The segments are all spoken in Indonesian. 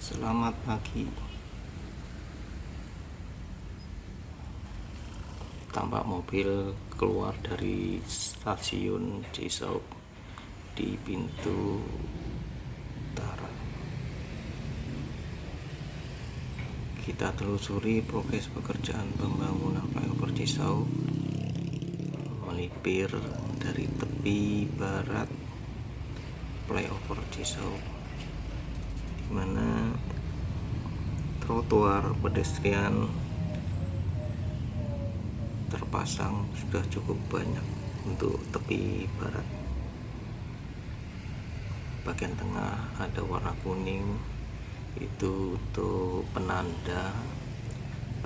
Selamat pagi. Tampak mobil keluar dari stasiun Cisauk di pintu utara. Kita telusuri progres pekerjaan pembangunan flyover Cisauk melipir dari tepi barat flyover Cisauk, di mana trotoar pedestrian terpasang sudah cukup banyak untuk tepi barat. Bagian tengah ada warna kuning, itu untuk penanda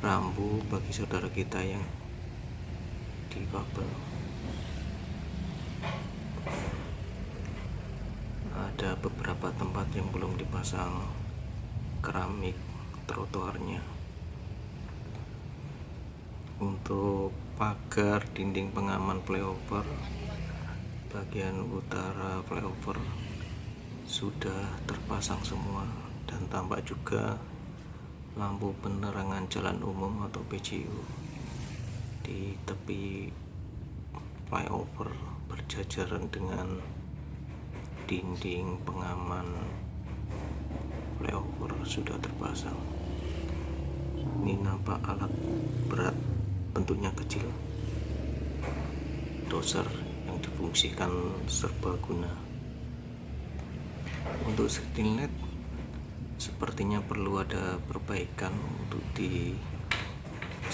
rambu bagi saudara kita yang difabel. Ada beberapa tempat yang belum dipasang keramik trotoarnya. Untuk pagar dinding pengaman flyover bagian utara flyover sudah terpasang semua, dan tampak juga lampu penerangan jalan umum atau PJU di tepi flyover berjajaran dengan dinding pengaman flyover sudah terpasang. Ini nampak alat berat, bentuknya kecil, dozer yang difungsikan serbaguna. Untuk safety net sepertinya perlu ada perbaikan untuk di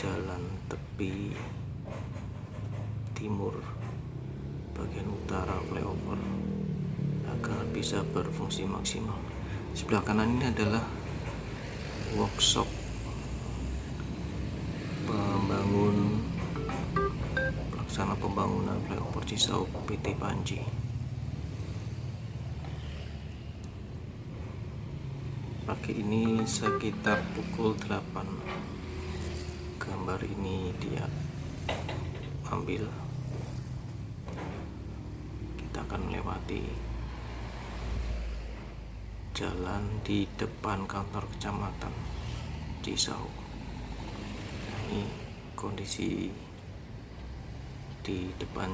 jalan tepi timur bagian utara flyover agar bisa berfungsi maksimal. Sebelah kanan ini adalah workshop pelaksana pembangunan flyover Cisauk PT Panji. Pagi ini sekitar pukul 8 gambar ini dia ambil. Kita akan melewati jalan di depan kantor kecamatan Cisauk. Ini kondisi di depan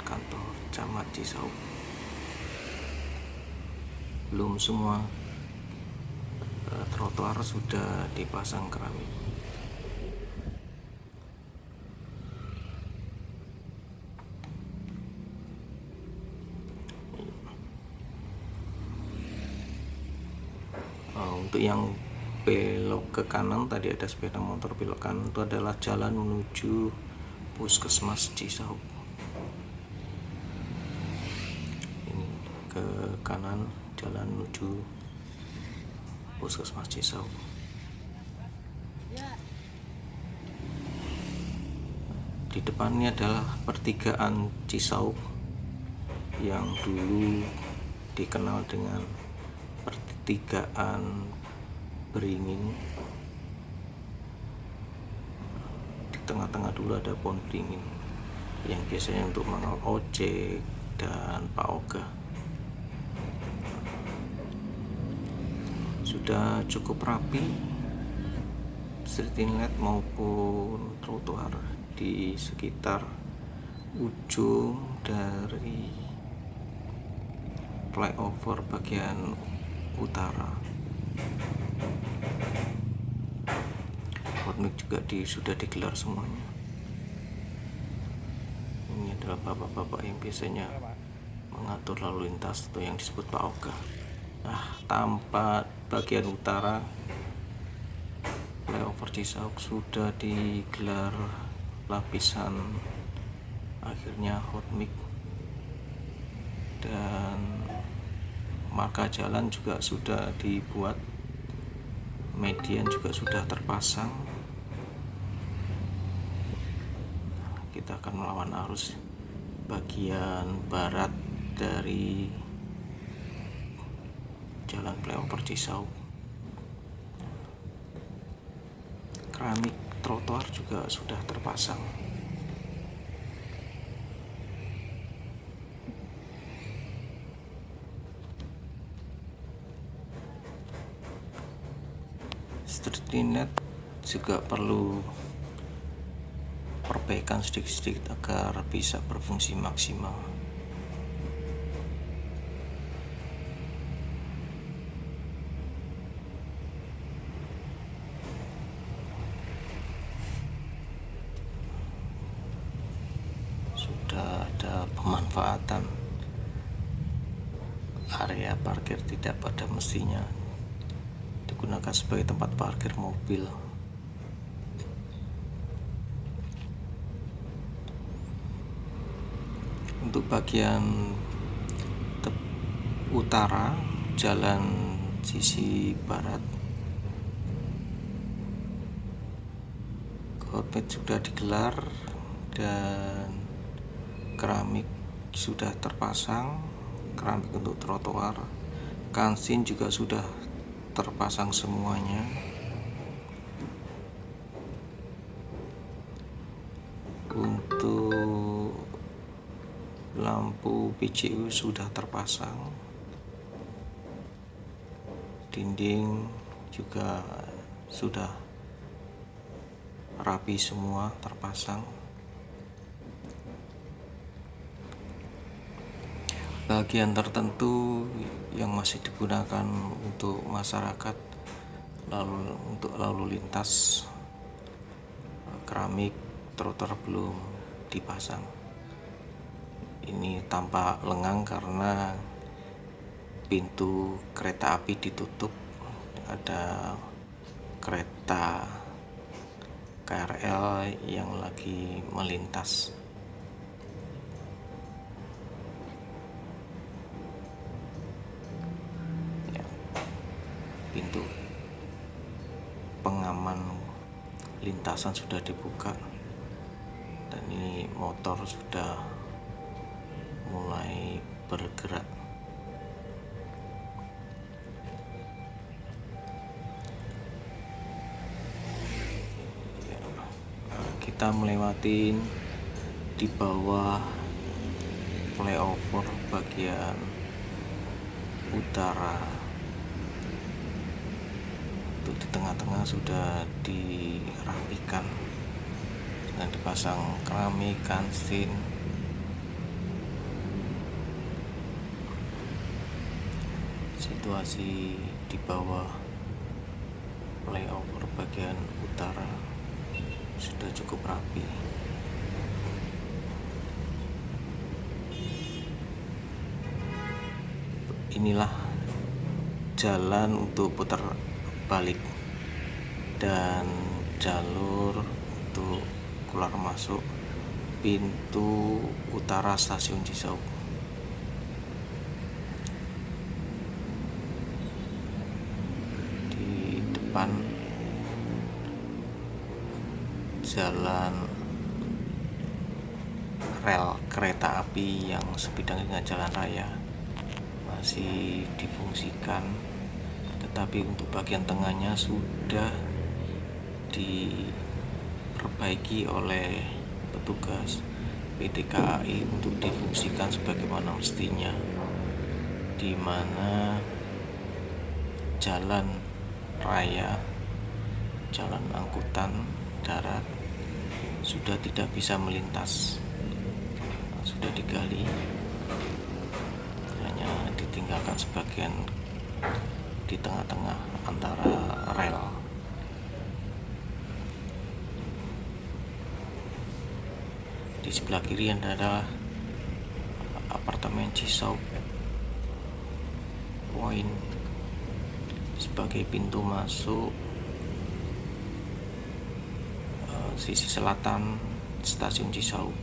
kantor camat Cisauk. Belum semua trotoar sudah dipasang keramik. Untuk yang belok ke kanan, tadi ada sepeda motor belok kanan, itu adalah jalan menuju Puskesmas Cisauk. Ini ke kanan jalan menuju Puskesmas Cisauk. Di depannya adalah pertigaan Cisauk yang dulu dikenal dengan pertigaan Beringin. Di tengah-tengah dulu ada pohon beringin yang biasanya untuk mangkal ojek dan Pak Oga. Sudah cukup rapi street inlet maupun trotoar di sekitar ujung dari flyover bagian utara. Hotmix juga sudah digelar semuanya. Ini adalah bapak-bapak yang biasanya mengatur lalu lintas atau yang disebut Pak Oga. Tampak bagian utara flyover Cisauk sudah digelar lapisan akhirnya hotmix, dan marka jalan juga sudah dibuat, median juga sudah terpasang. Kita akan melawan arus bagian barat dari jalan flyover Cisauk. Keramik trotoar juga sudah terpasang. Streetnet juga perlu perbaikan sedikit-sedikit agar bisa berfungsi maksimal. Sudah ada pemanfaatan area parkir tidak pada mestinya digunakan sebagai tempat parkir mobil. Untuk bagian utara jalan sisi barat, hotmate sudah digelar dan keramik sudah terpasang, keramik untuk trotoar, kansin juga sudah terpasang semuanya. Untuk lampu PCU sudah terpasang, dinding juga sudah rapi semua terpasang. Bagian tertentu yang masih digunakan untuk masyarakat untuk lalu lintas, keramik trotoar belum dipasang. Ini tampak lengang karena pintu kereta api ditutup, ada kereta KRL yang lagi melintas. Ya, pintu pengaman lintasan sudah dibuka dan ini motor sudah mulai bergerak. Kita melewati di bawah flyover bagian utara. Untuk di tengah-tengah sudah dirapikan dengan dipasang keramik, kansin. Situasi di bawah flyover bagian utara sudah cukup rapi. Inilah jalan untuk putar balik dan jalur untuk keluar masuk pintu utara stasiun Cisauk. Di depan jalan rel kereta api yang sebidang dengan jalan raya masih difungsikan, tetapi untuk bagian tengahnya sudah diperbaiki oleh petugas PT KAI untuk difungsikan sebagaimana mestinya, di mana jalan raya, jalan angkutan darat sudah tidak bisa melintas, sudah digali, hanya ditinggalkan sebagian di tengah-tengah antara rel. Di sebelah kiri adalah apartemen Cisauk Point sebagai pintu masuk sisi selatan stasiun Cisauk.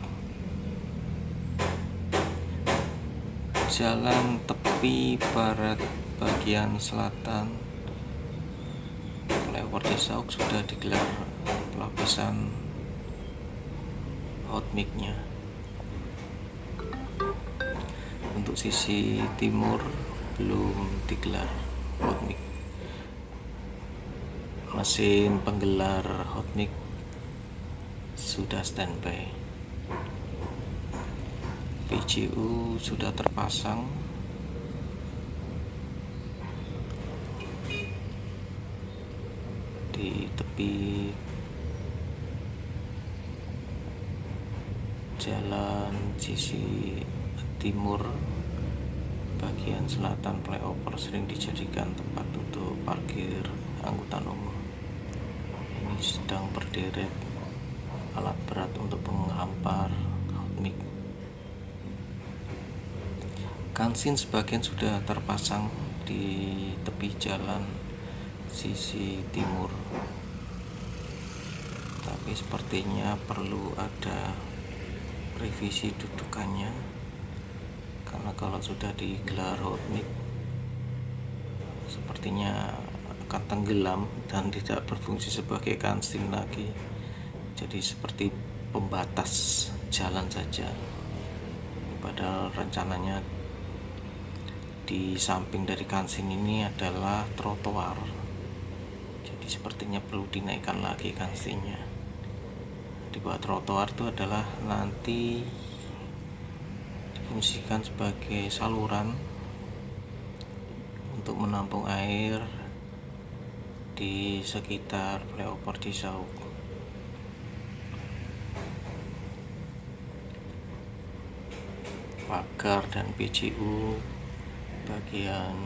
Jalan tepi barat bagian selatan flyover Cisauk sudah digelar pelapisan hot mix-nya. Untuk sisi timur belum digelar hot mix. Mesin penggelar hot mix sudah standby. PCU sudah terpasang. api jalan sisi timur bagian selatan flyover sering dijadikan tempat untuk parkir angkutan umum. Ini sedang berderet alat berat untuk menghampar hot mix. Kansin sebagian sudah terpasang di tepi jalan sisi timur, tapi sepertinya perlu ada revisi dudukannya, karena kalau sudah digelar hot mix sepertinya akan tenggelam dan tidak berfungsi sebagai kansin lagi, jadi seperti pembatas jalan saja. Padahal rencananya di samping dari kansin ini adalah trotoar, jadi sepertinya perlu dinaikkan lagi kansinnya. Di bawah trotoar itu adalah nanti difungsikan sebagai saluran untuk menampung air di sekitar flyover Cisauk. Pagar dan PJU bagian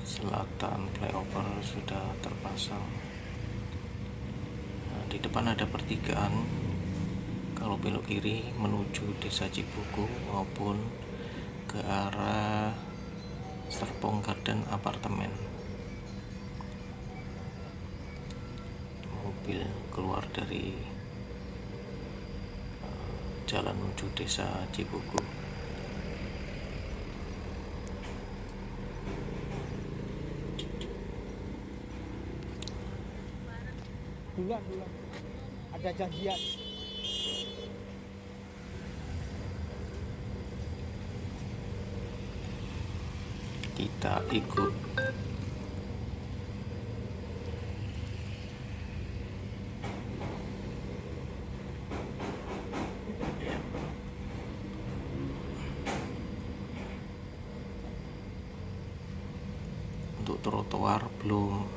selatan flyover sudah terpasang. Nah, di depan ada pertigaan kalau belok kiri menuju Desa Cibuku maupun ke arah Serpong Garden Apartemen. Mobil keluar dari jalan menuju Desa Cibuku. Bulan ada janjian. Kita ikut untuk trotoar belum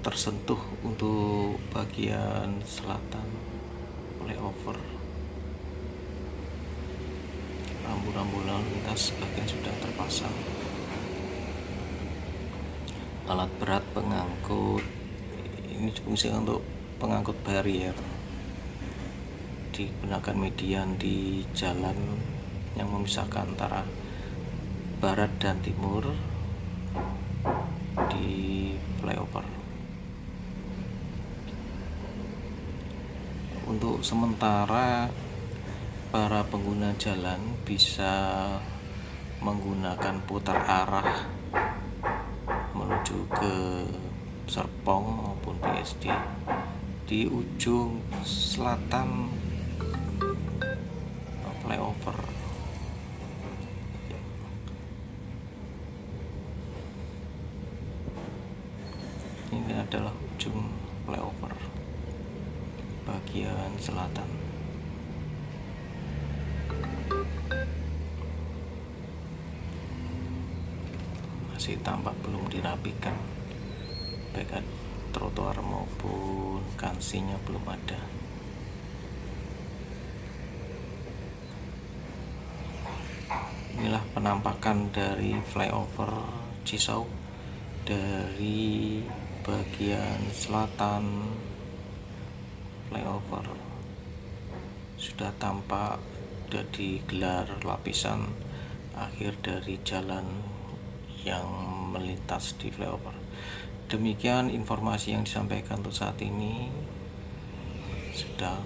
tersentuh untuk bagian selatan flyover. Rambu-rambu lalu lintas sebagian sudah terpasang. Alat berat pengangkut ini difungsikan untuk pengangkut barrier, digunakan median di jalan yang memisahkan antara barat dan timur di flyover. Untuk sementara para pengguna jalan bisa menggunakan putar arah menuju ke Serpong maupun BSD di ujung selatan flyover. Ini adalah ujung flyover bagian selatan. Masih tampak belum dirapikan, baik trotoar maupun kansinya belum ada. Inilah penampakan dari flyover Cisauk dari bagian selatan flyover. Sudah tampak sudah digelar lapisan akhir dari jalan yang melintas di flyover. Demikian informasi yang disampaikan untuk saat ini. Sudah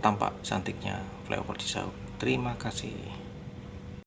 tampak cantiknya flyover Cisauk. Terima kasih.